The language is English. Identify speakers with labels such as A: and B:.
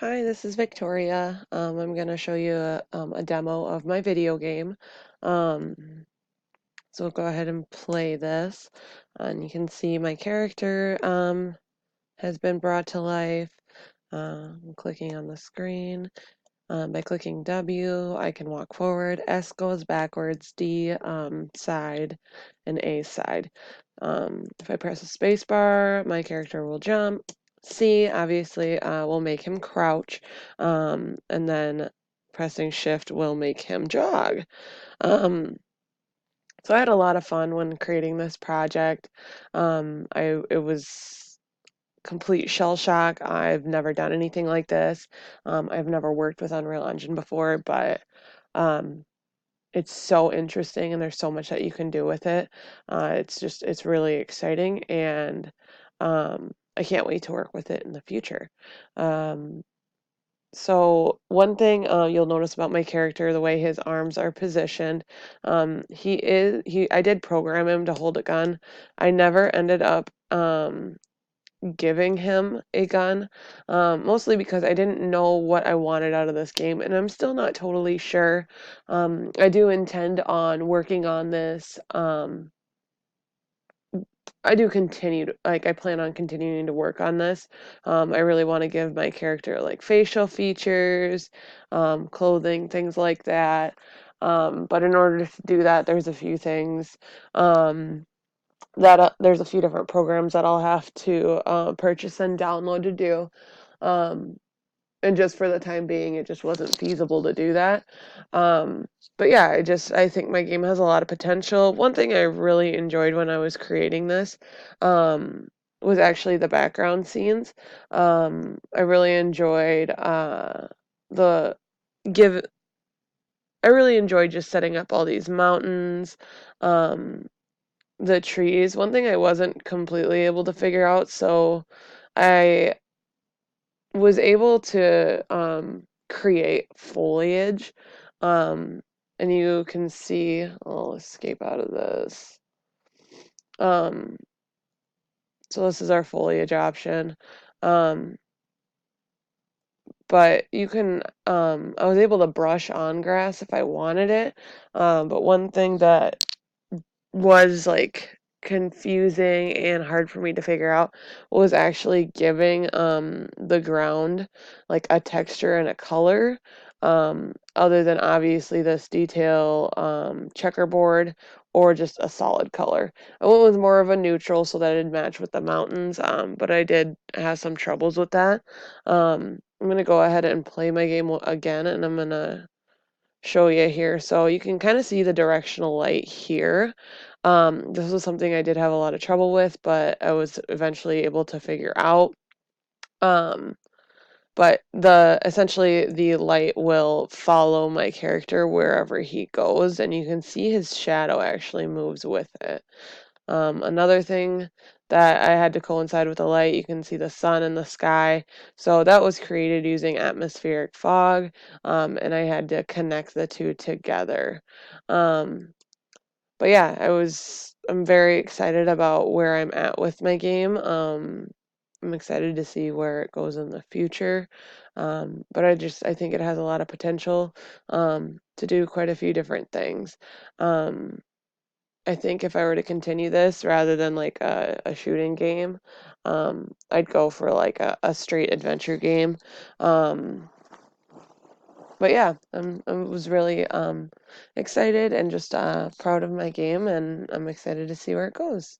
A: Hi, this is Victoria. I'm going to show you a demo of my video game. Um, so we'll go ahead and play this. And you can see my character has been brought to life. I'm clicking on the screen. By clicking W, I can walk forward. S goes backwards, D side, and A side. If I press a space bar, my character will jump. C obviously will make him crouch, and then pressing shift will make him jog. Um, so I had a lot of fun when creating this project. It was complete shell shock. I've never done anything like this. I've never worked with Unreal Engine before, but um, it's so interesting and there's so much that you can do with it. It's really exciting and I can't wait to work with it in the future. Um, so one thing you'll notice about my character, the way his arms are positioned, I did program him to hold a gun. I never ended up giving him a gun, mostly because I didn't know what I wanted out of this game, and I'm still not totally sure. I do intend on working on this. I do continue to, like, I plan on continuing to work on this. I really want to give my character like facial features, clothing, things like that. But in order to do that, there's a few things. There's a few different programs that I'll have to purchase and download to do. Um, and just for the time being, it just wasn't feasible to do that. Um, but yeah, I think my game has a lot of potential. One thing I really enjoyed when I was creating this um, was actually the background scenes. I really enjoyed the give. I really enjoyed just setting up all these mountains. Um, the trees. One thing I wasn't completely able to figure out, so I was able to create foliage. Um, and you can see, I'll escape out of this. Um, so this is our foliage option. Um, but you can, I was able to brush on grass if I wanted it. But one thing that was like confusing and hard for me to figure out was actually giving the ground like a texture and a color, other than obviously this detail checkerboard or just a solid color. I went with more of a neutral so that it'd match with the mountains, but I did have some troubles with that. I'm gonna go ahead and play my game again, and I'm gonna show you here. So you can kind of see the directional light here. This was something I did have a lot of trouble with, but I was eventually able to figure out. Um, but essentially the light will follow my character wherever he goes, and you can see his shadow actually moves with it. Another thing that I had to coincide with the light, you can see the sun in the sky. So that was created using atmospheric fog, and I had to connect the two together. Um, but yeah, I'm very excited about where I'm at with my game. I'm excited to see where it goes in the future. But I think it has a lot of potential to do quite a few different things. Um, I think if I were to continue this rather than like a shooting game, I'd go for like a straight adventure game. Um, but yeah, I was really excited and just proud of my game, and I'm excited to see where it goes.